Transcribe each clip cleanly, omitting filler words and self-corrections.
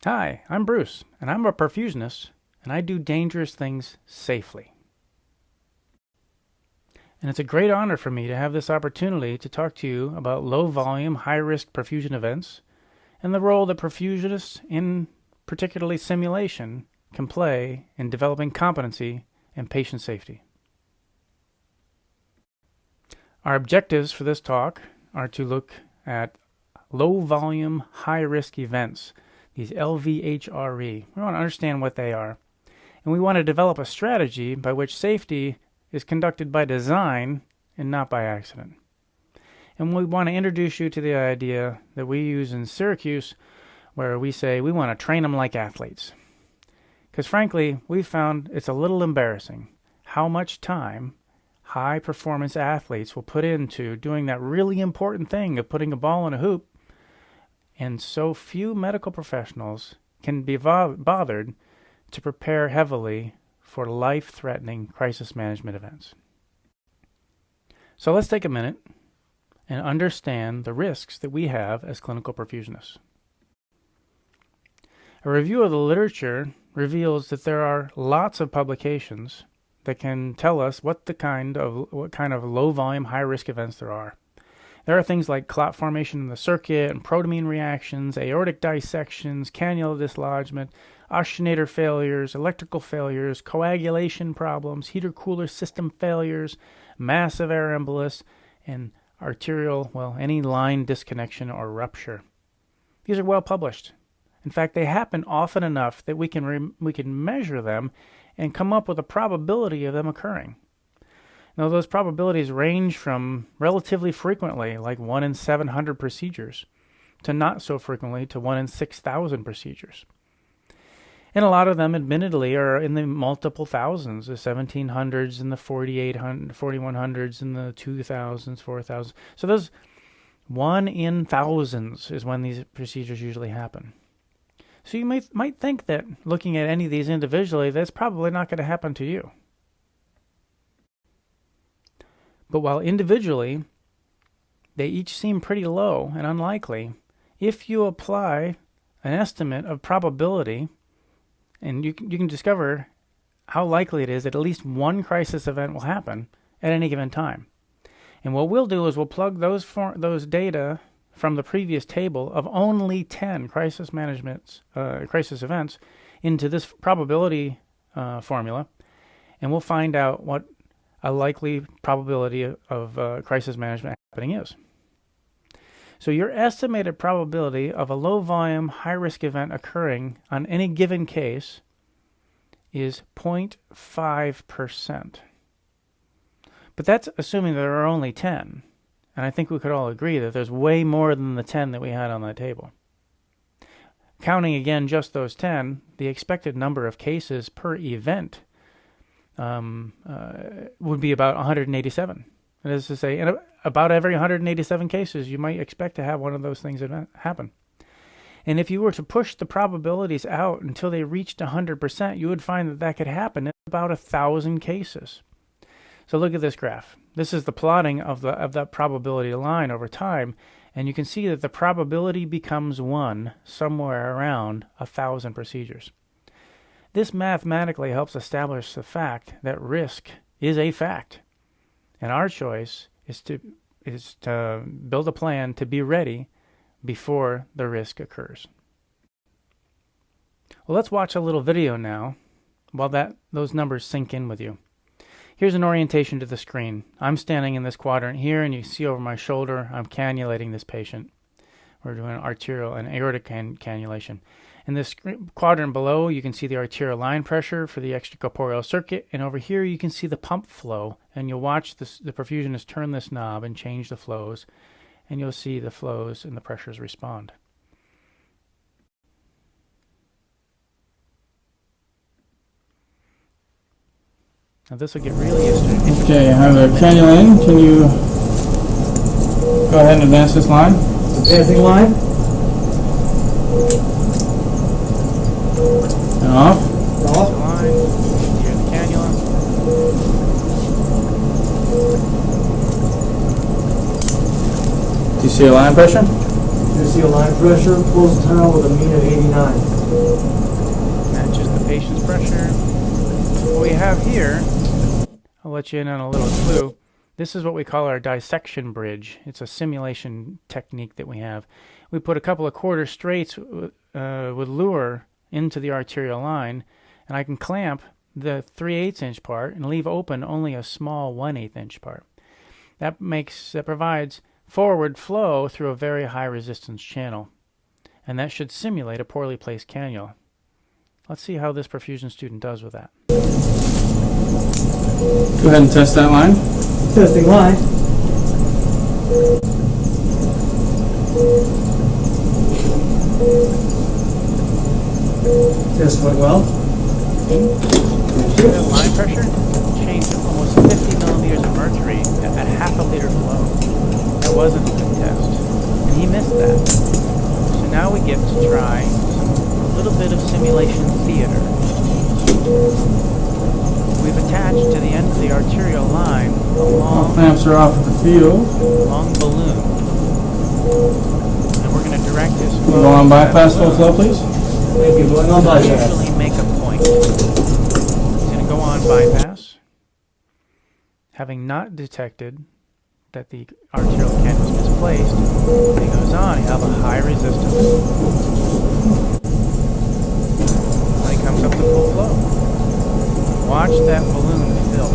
Hi, I'm Bruce, and I'm a perfusionist, and I do dangerous things safely. And it's a great honor for me to have this opportunity to talk to you about low-volume, high-risk perfusion events and the role that perfusionists, in particularly simulation, can play in developing competency and patient safety. Our objectives for this talk are to look at low-volume, high-risk events, these LVHRE. We want to understand what they are. And we want to develop a strategy by which safety is conducted by design and not by accident. And we want to introduce you to the idea that we use in Syracuse, where we say we want to train them like athletes. Because frankly, we've found it's a little embarrassing how much time high-performance athletes will put into doing that really important thing of putting a ball in a hoop, and so few medical professionals can be bothered to prepare heavily for life-threatening crisis management events. So let's take a minute and understand the risks that we have as clinical perfusionists. A review of the literature reveals that there are lots of publications that can tell us what kind of low-volume, high-risk events there are. There are things like clot formation in the circuit and protamine reactions, aortic dissections, cannula dislodgement, oxygenator failures, electrical failures, coagulation problems, heater-cooler system failures, massive air embolus, and arterial, any line disconnection or rupture. These are well published. In fact, they happen often enough that we can measure them and come up with a probability of them occurring. Now, those probabilities range from relatively frequently, like 1 in 700 procedures, to not so frequently, to 1 in 6,000 procedures. And a lot of them, admittedly, are in the multiple thousands, the 1700s and the 4100s and the 2000s, 4000s. So those 1 in thousands is when these procedures usually happen. So you might think that looking at any of these individually, that's probably not going to happen to you. But while individually they each seem pretty low and unlikely, if you apply an estimate of probability, and you can discover how likely it is that at least one crisis event will happen at any given time. And what we'll do is we'll plug those data from the previous table of only 10 crisis events into this probability formula, and we'll find out what a likely probability of crisis management happening is. So your estimated probability of a low-volume, high-risk event occurring on any given case is 0.5%. But that's assuming there are only 10. And I think we could all agree that there's way more than the 10 that we had on that table. Counting again just those 10, the expected number of cases per event would be about 187. That is to say, in about every 187 cases, you might expect to have one of those things happen. And if you were to push the probabilities out until they reached 100%, you would find that could happen in about 1,000 cases. So look at this graph. This is the plotting of that probability line over time, and you can see that the probability becomes 1 somewhere around 1,000 procedures. This mathematically helps establish the fact that risk is a fact, and our choice is to build a plan to be ready before the risk occurs. Well, let's watch a little video now while those numbers sink in with you. Here's an orientation to the screen. I'm standing in this quadrant here, and you see over my shoulder, I'm cannulating this patient. We're doing arterial and aortic cannulation. In this quadrant below, you can see the arterial line pressure for the extracorporeal circuit, and over here you can see the pump flow, and you'll watch the perfusionist turn this knob and change the flows, and you'll see the flows and the pressures respond. Now this will get really interesting. Okay, I have a cannula in. Can you go ahead and advance this line? Advancing line. And off. Off. Line. Here's the cannula. Do you see a line pressure? You see a line pressure, pulse time with a mean of 89. Matches the patient's pressure. What we have here, I'll let you in on a little clue. This is what we call our dissection bridge. It's a simulation technique that we have. We put a couple of quarter straights with LVHRE into the arterial line, and I can clamp the 3/8 inch part and leave open only a small 1/8 inch part. That provides forward flow through a very high resistance channel, and that should simulate a poorly placed cannula. Let's see how this perfusion student does with that. Go ahead and test that line. Testing line. Test went well. The line pressure changed almost 50 millimeters of mercury at half a liter flow. That wasn't a good test, and he missed that. So now we get to try a little bit of simulation theater. We've attached to the end of the arterial line a long clamps are off at the field. Long balloon, and we're going to direct his flow. Go on bypass full flow, please. Thank you. Going on bypass. Usually make a point. He's going to go on bypass, having not detected that the arterial cannula was misplaced. When he goes on, he'll have a high resistance. When he comes up to full flow, watch that balloon fill.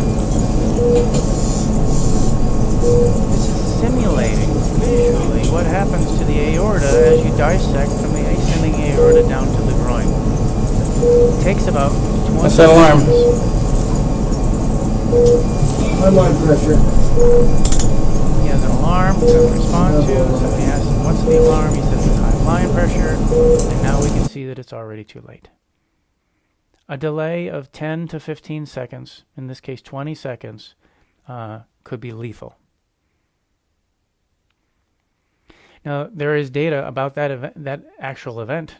This is simulating visually what happens to the aorta as you dissect from the ascending aorta down to the groin. It takes about 20 What's that alarm? High line pressure. He has an alarm to respond to. Somebody asks him, what's the alarm? He says it's high line pressure. And now we can see that it's already too late. A delay of 10 to 15 seconds, in this case 20 seconds, could be lethal. Now, there is data about that actual event.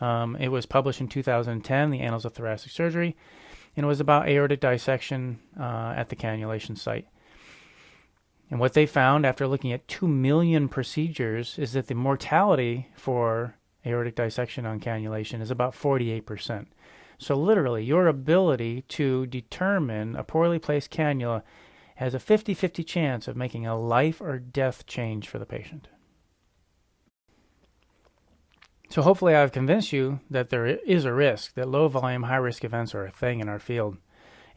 It was published in 2010, the Annals of Thoracic Surgery, and it was about aortic dissection at the cannulation site. And what they found after looking at 2 million procedures is that the mortality for aortic dissection on cannulation is about 48%. So literally, your ability to determine a poorly placed cannula has a 50-50 chance of making a life or death change for the patient. So hopefully I've convinced you that there is a risk, that low volume, high risk events are a thing in our field,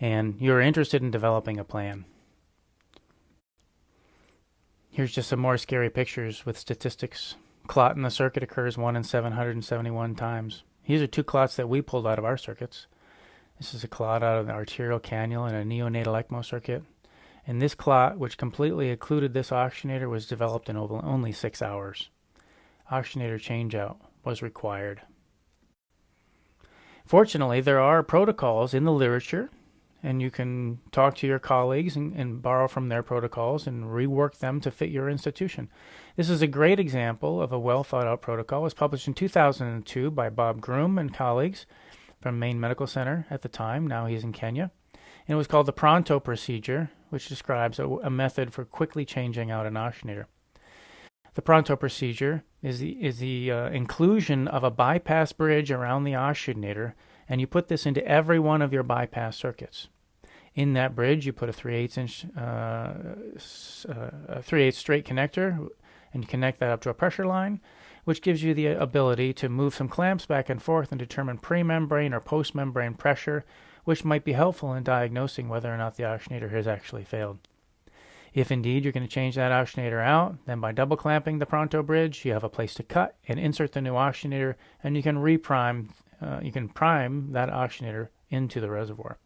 and you're interested in developing a plan. Here's just some more scary pictures with statistics. Clot in the circuit occurs 1 in 771 times. These are 2 clots that we pulled out of our circuits. This is a clot out of the arterial cannula and a neonatal ECMO circuit. And this clot, which completely occluded this oxygenator, was developed in only 6 hours. Oxygenator changeout was required. Fortunately, there are protocols in the literature, and you can talk to your colleagues and borrow from their protocols and rework them to fit your institution. This is a great example of a well-thought-out protocol. It was published in 2002 by Bob Groom and colleagues from Maine Medical Center at the time. Now he's in Kenya. And it was called the Pronto procedure, which describes a method for quickly changing out an oxygenator. The Pronto procedure is the inclusion of a bypass bridge around the oxygenator, and you put this into every one of your bypass circuits. In that bridge, you put a 3/8 inch, 3/8 straight connector, and you connect that up to a pressure line, which gives you the ability to move some clamps back and forth and determine pre-membrane or post-membrane pressure, which might be helpful in diagnosing whether or not the oxygenator has actually failed. If indeed you're going to change that oxygenator out, then by double clamping the Pronto bridge, you have a place to cut and insert the new oxygenator, and you can prime that oxygenator into the reservoir.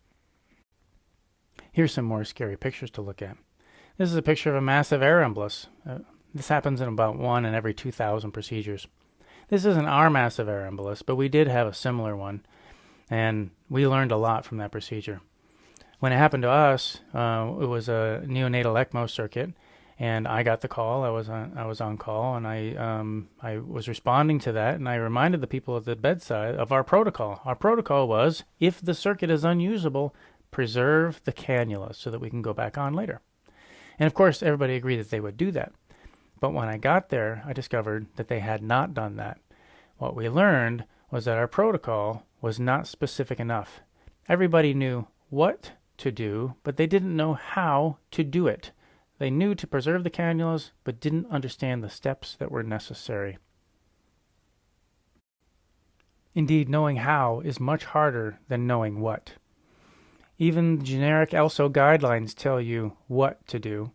Here's some more scary pictures to look at. This is a picture of a massive air embolus. This happens in about 1 in every 2,000 procedures. This isn't our massive air embolus, but we did have a similar one, and we learned a lot from that procedure. When it happened to us, it was a neonatal ECMO circuit, and I got the call. I was on call, and I was responding to that, and I reminded the people at the bedside of our protocol. Our protocol was, if the circuit is unusable, preserve the cannula so that we can go back on later. And of course, everybody agreed that they would do that. But when I got there, I discovered that they had not done that. What we learned was that our protocol was not specific enough. Everybody knew what to do, but they didn't know how to do it. They knew to preserve the cannulas, but didn't understand the steps that were necessary. Indeed, knowing how is much harder than knowing what. Even generic ELSO guidelines tell you what to do.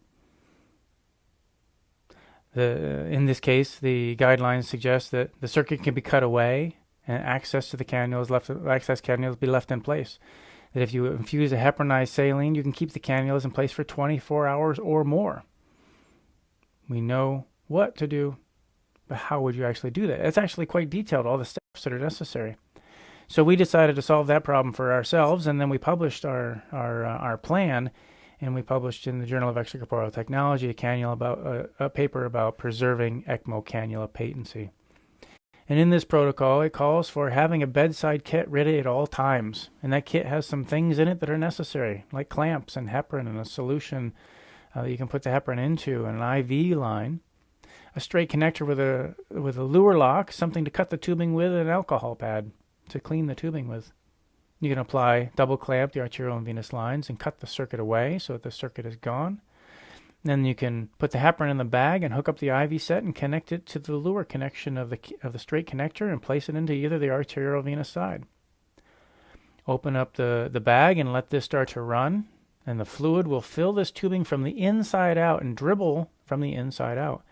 In this case, the guidelines suggest that the circuit can be cut away and access to the cannulas be left in place. That if you infuse a heparinized saline, you can keep the cannulas in place for 24 hours or more. We know what to do, but how would you actually do that? It's actually quite detailed, all the steps that are necessary. So we decided to solve that problem for ourselves, and then we published our plan, and we published in the Journal of Extracorporeal Technology a paper about preserving ECMO cannula patency. And in this protocol, it calls for having a bedside kit ready at all times. And that kit has some things in it that are necessary, like clamps and heparin and a solution that you can put the heparin into, and an IV line, a straight connector with a lure lock, something to cut the tubing with, and an alcohol pad to clean the tubing with. You can apply double clamp the arterial and venous lines and cut the circuit away so that the circuit is gone. Then you can put the heparin in the bag and hook up the IV set and connect it to the lure connection of the straight connector and place it into either the arterial or venous side. Open up the bag and let this start to run, and the fluid will fill this tubing from the inside out and dribble from the inside out.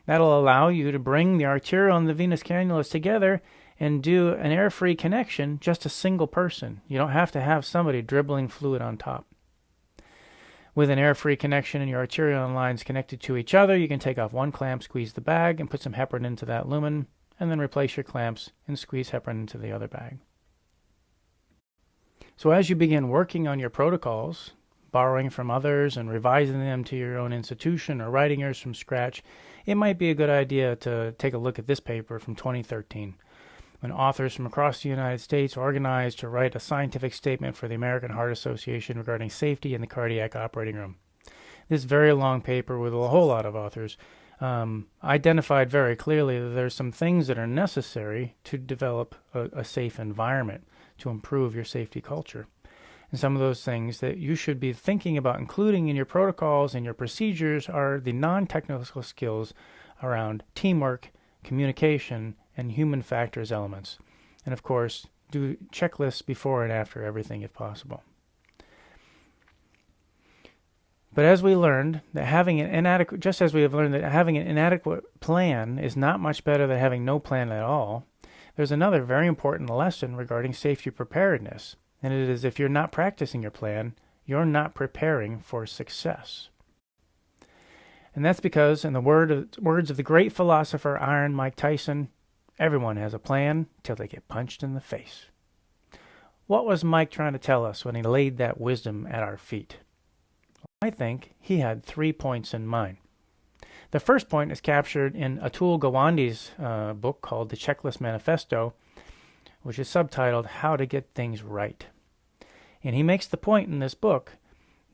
That'll allow you to bring the arterial and the venous cannulas together and do an air-free connection, just a single person. You don't have to have somebody dribbling fluid on top. With an air-free connection and your arterial lines connected to each other, you can take off one clamp, squeeze the bag, and put some heparin into that lumen, and then replace your clamps and squeeze heparin into the other bag. So as you begin working on your protocols, borrowing from others and revising them to your own institution or writing yours from scratch, it might be a good idea to take a look at this paper from 2013. When authors from across the United States organized to write a scientific statement for the American Heart Association regarding safety in the cardiac operating room. This very long paper with a whole lot of authors identified very clearly that there's some things that are necessary to develop a safe environment, to improve your safety culture. And some of those things that you should be thinking about including in your protocols and your procedures are the non-technical skills around teamwork, communication, and human factors elements. And of course, do checklists before and after everything if possible. But as we learned that having an inadequate, just as we have learned that having an inadequate plan is not much better than having no plan at all, there's another very important lesson regarding safety preparedness. And it is if you're not practicing your plan, you're not preparing for success. And that's because, in the words of the great philosopher Iron Mike Tyson, everyone has a plan till they get punched in the face. What was Mike trying to tell us when he laid that wisdom at our feet? I think he had 3 points in mind. The first point is captured in Atul Gawande's book called The Checklist Manifesto, which is subtitled How to Get Things Right. And he makes the point in this book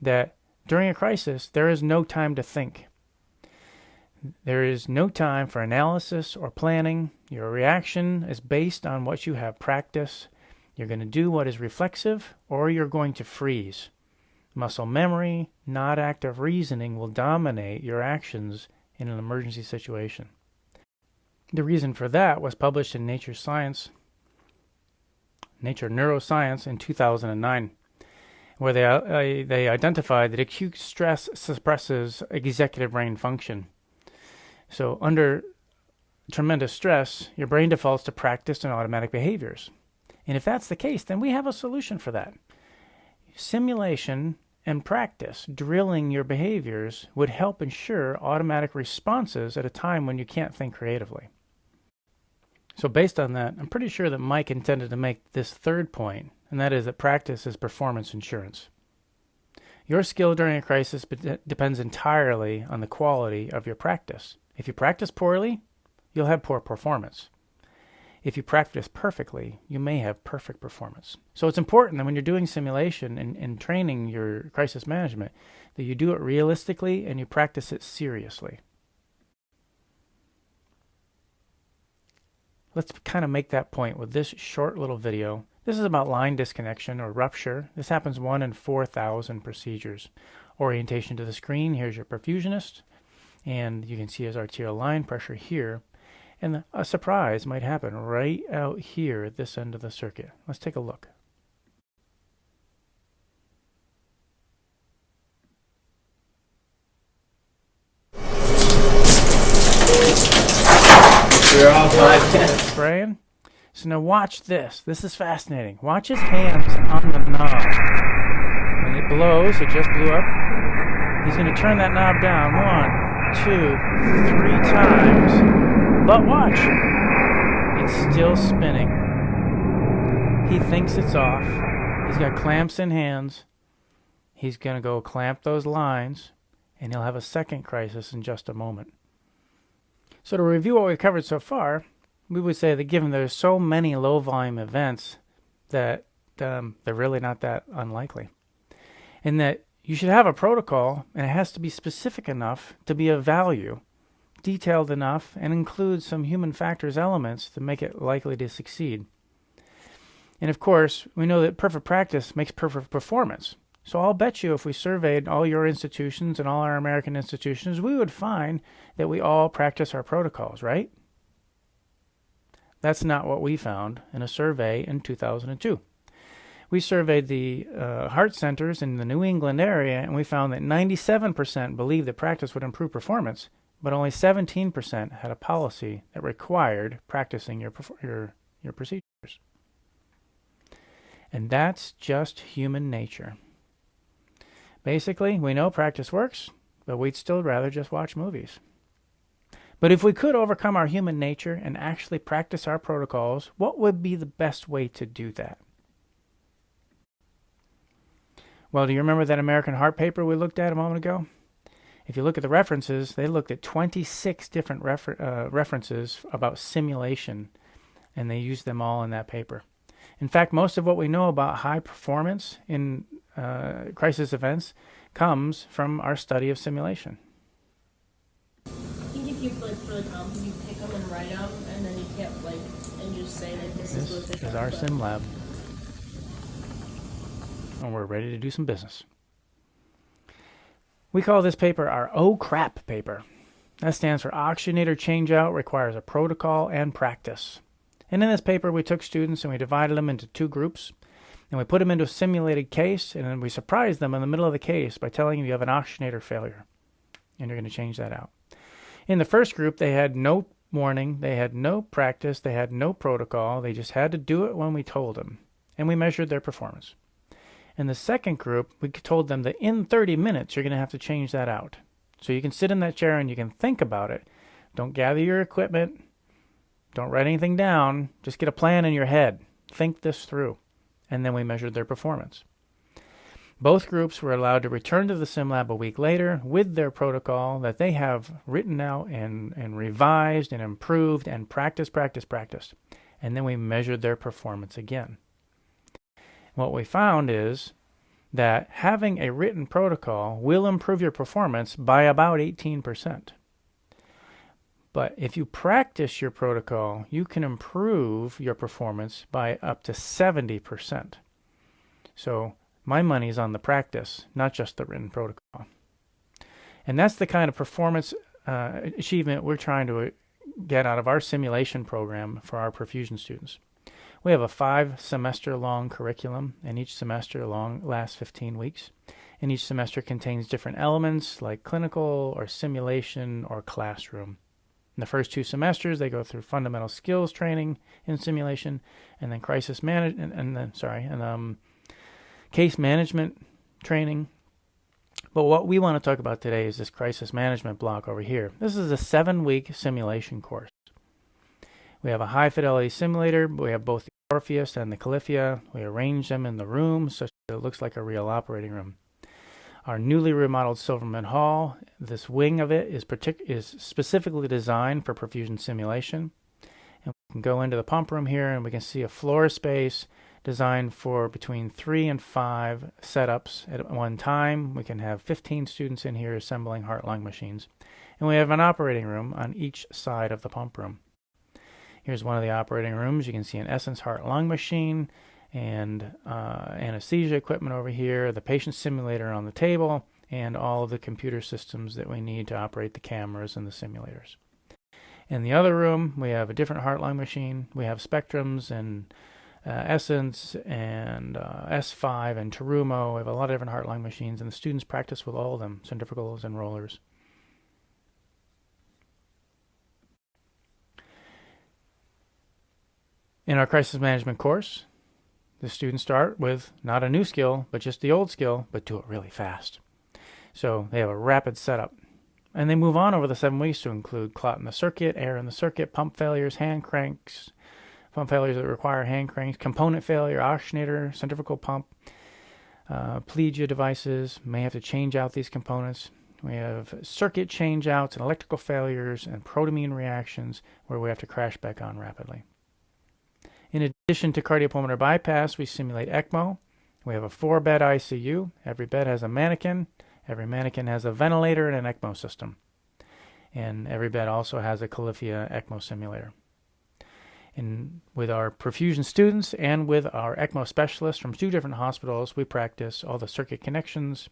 that during a crisis, there is no time to think. There is no time for analysis or planning. Your reaction is based on what you have practiced. You're going to do what is reflexive, or you're going to freeze. Muscle memory, not active reasoning, will dominate your actions in an emergency situation. The reason for that was published in Nature Neuroscience in 2009, where they identified that acute stress suppresses executive brain function. So under tremendous stress, your brain defaults to practiced and automatic behaviors. And if that's the case, then we have a solution for that. Simulation and practice, drilling your behaviors, would help ensure automatic responses at a time when you can't think creatively. So based on that, I'm pretty sure that Mike intended to make this third point, and that is that practice is performance insurance. Your skill during a crisis depends entirely on the quality of your practice. If you practice poorly, you'll have poor performance. If you practice perfectly, you may have perfect performance. So it's important that when you're doing simulation and training your crisis management, that you do it realistically and you practice it seriously. let's kind of make that point with this short little video. This is about line disconnection or rupture. This happens 1 in 4,000 procedures. Orientation to the screen, here's your perfusionist, and you can see his arterial line pressure here. And a surprise might happen right out here at this end of the circuit. Let's take a look. We're all 5 minutes. Spraying. So now watch this. This is fascinating. Watch his hands on the knob. When it blows, it just blew up. He's going to turn that knob down 1, 2, 3 times. But watch. It's still spinning. He thinks it's off. He's got clamps in hands. He's going to go clamp those lines, and he'll have a second crisis in just a moment. So to review what we've covered so far, we would say that given there's so many low-volume events that they're really not that unlikely. And that you should have a protocol, and it has to be specific enough to be of value, detailed enough, and include some human factors elements to make it likely to succeed. And of course, we know that perfect practice makes perfect performance. So I'll bet you if we surveyed all your institutions and all our American institutions, we would find that we all practice our protocols, right? That's not what we found in a survey in 2002. We surveyed the heart centers in the New England area, and we found that 97% believed that practice would improve performance, but only 17% had a policy that required practicing your procedures. And that's just human nature. Basically, we know practice works, but we'd still rather just watch movies. But if we could overcome our human nature and actually practice our protocols, what would be the best way to do that? Well, do you remember that American Heart paper we looked at a moment ago? If you look at the references, they looked at 26 different references about simulation, and they used them all in that paper. In fact, most of what we know about high performance in crisis events comes from our study of simulation. I think if you for the comp, you pick them and write them, and then you can't and just say that this is what This is our sim lab, and we're ready to do some business. We call this paper our "Oh crap" paper. That stands for Oxygenator Changeout Requires a Protocol and Practice. And in this paper, we took students and we divided them into 2 groups, and we put them into a simulated case, and then we surprised them in the middle of the case by telling them you have an oxygenator failure, and you're going to change that out. In the first group, they had no warning, they had no practice, they had no protocol, they just had to do it when we told them, and we measured their performance. In the second group, we told them that in 30 minutes, you're going to have to change that out. So you can sit in that chair and you can think about it. Don't gather your equipment. Don't write anything down. Just get a plan in your head. Think this through. And then we measured their performance. Both groups were allowed to return to the sim lab a week later with their protocol that they have written out and revised and improved and practiced. And then we measured their performance again. What we found is that having a written protocol will improve your performance by about 18%. But if you practice your protocol, you can improve your performance by up to 70%. So my money's on the practice, not just the written protocol. And that's the kind of performance achievement we're trying to get out of our simulation program for our perfusion students. We have a 5-semester-long curriculum, and each semester lasts 15 weeks. And each semester contains different elements like clinical or simulation or classroom. In the first 2 semesters, they go through fundamental skills training in simulation, and then crisis management, and case management training. But what we want to talk about today is this crisis management block over here. This is a 7-week simulation course. We have a high-fidelity simulator. We have both the Orpheus and the Califia. We arrange them in the room such that it looks like a real operating room. Our newly remodeled Silverman Hall, this wing of it is specifically designed for perfusion simulation. And we can go into the pump room here and we can see a floor space designed for between 3 and 5 setups at one time. We can have 15 students in here assembling heart-lung machines. And we have an operating room on each side of the pump room. Here's one of the operating rooms. You can see an Essence heart-lung machine and anesthesia equipment over here, the patient simulator on the table, and all of the computer systems that we need to operate the cameras and the simulators. In the other room, we have a different heart-lung machine. We have Spectrums and Essence and S5 and Terumo. We have a lot of different heart-lung machines, and the students practice with all of them, centrifugals and rollers. In our crisis management course, the students start with not a new skill, but just the old skill, but do it really fast. So they have a rapid setup. And they move on over the 7 weeks to include clot in the circuit, air in the circuit, pump failures, hand cranks, pump failures that require hand cranks, component failure, oxygenator, centrifugal pump, plegia devices, may have to change out these components. We have circuit changeouts and electrical failures and protamine reactions where we have to crash back on rapidly. In addition to cardiopulmonary bypass, we simulate ECMO. We have a 4-bed ICU. Every bed has a mannequin. Every mannequin has a ventilator and an ECMO system. And every bed also has a Califia ECMO simulator. And with our perfusion students and with our ECMO specialists from 2 different hospitals, we practice all the circuit connections.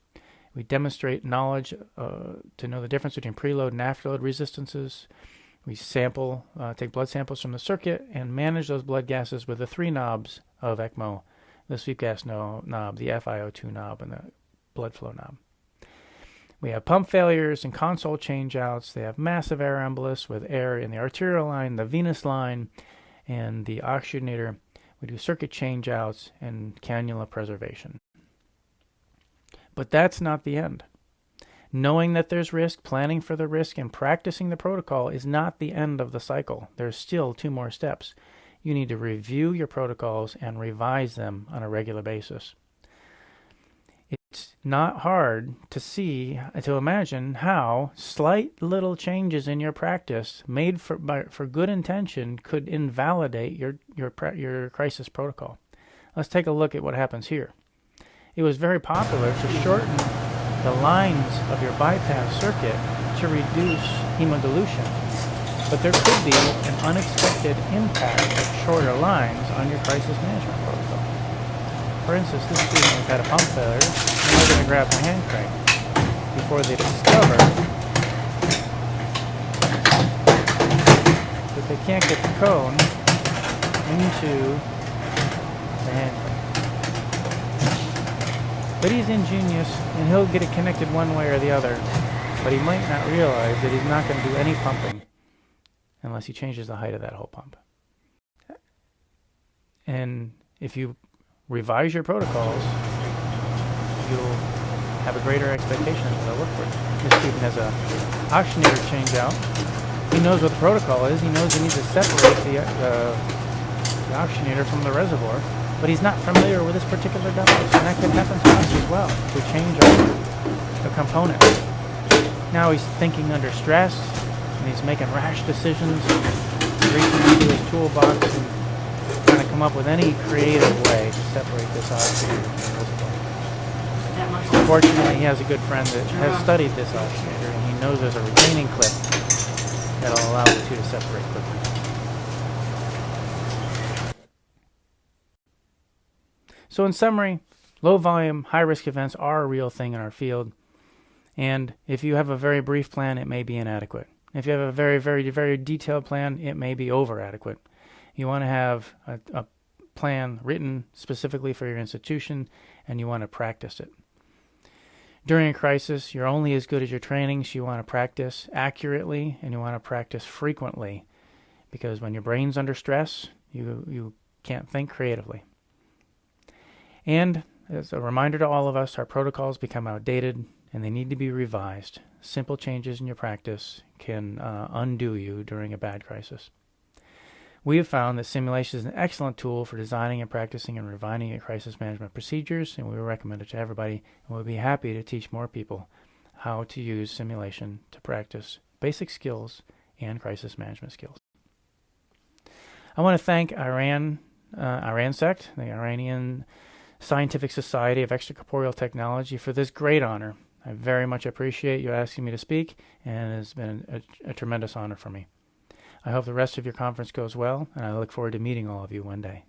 We demonstrate knowledge to know the difference between preload and afterload resistances. We sample, take blood samples from the circuit and manage those blood gases with the 3 knobs of ECMO, the sweep gas knob, the FiO2 knob, and the blood flow knob. We have pump failures and console changeouts. They have massive air embolus with air in the arterial line, the venous line, and the oxygenator. We do circuit changeouts and cannula preservation. But that's not the end. Knowing that there's risk, planning for the risk, and practicing the protocol is not the end of the cycle. There's still 2 more steps. You need to review your protocols and revise them on a regular basis. It's not hard to imagine how slight little changes in your practice made for good intention could invalidate your crisis protocol. Let's take a look at what happens here. It was very popular to shorten the lines of your bypass circuit to reduce hemodilution, but there could be an unexpected impact of shorter lines on your crisis management protocol. For instance, this student has had a pump failure, and they're going to grab the hand crank before they discover that they can't get the cone into the hand crank. But he's ingenious, and he'll get it connected one way or the other, but he might not realize that he's not going to do any pumping unless he changes the height of that whole pump. And if you revise your protocols, you'll have a greater expectation of what they'll work for. This student has a oxygenator change out. He knows what the protocol is. He knows he needs to separate the oxygenator from the reservoir, but he's not familiar with this particular device, and that can happen to us as well. We change a component. Now he's thinking under stress, and he's making rash decisions, reaching into his toolbox and trying to come up with any creative way to separate this oxygenator from the reservoir. Fortunately, he has a good friend that has studied this oxygenator, and he knows there's a retaining clip that'll allow the 2 to separate quickly. So in summary, low volume, high risk events are a real thing in our field. And if you have a very brief plan, it may be inadequate. If you have a very, very, very detailed plan, it may be over adequate. You want to have a plan written specifically for your institution, and you want to practice it. During a crisis, you're only as good as your training, so you want to practice accurately and you want to practice frequently, because when your brain's under stress, you can't think creatively. And as a reminder to all of us, our protocols become outdated and they need to be revised. Simple changes in your practice can undo you during a bad crisis. We have found that simulation is an excellent tool for designing and practicing and refining your crisis management procedures, and we recommend it to everybody, and we'll be happy to teach more people how to use simulation to practice basic skills and crisis management skills. I want to thank IRSSECT, the Iranian Scientific Society of Extracorporeal Technology, for this great honor. I very much appreciate you asking me to speak, and it's been a tremendous honor for me. I hope the rest of your conference goes well, and I look forward to meeting all of you one day.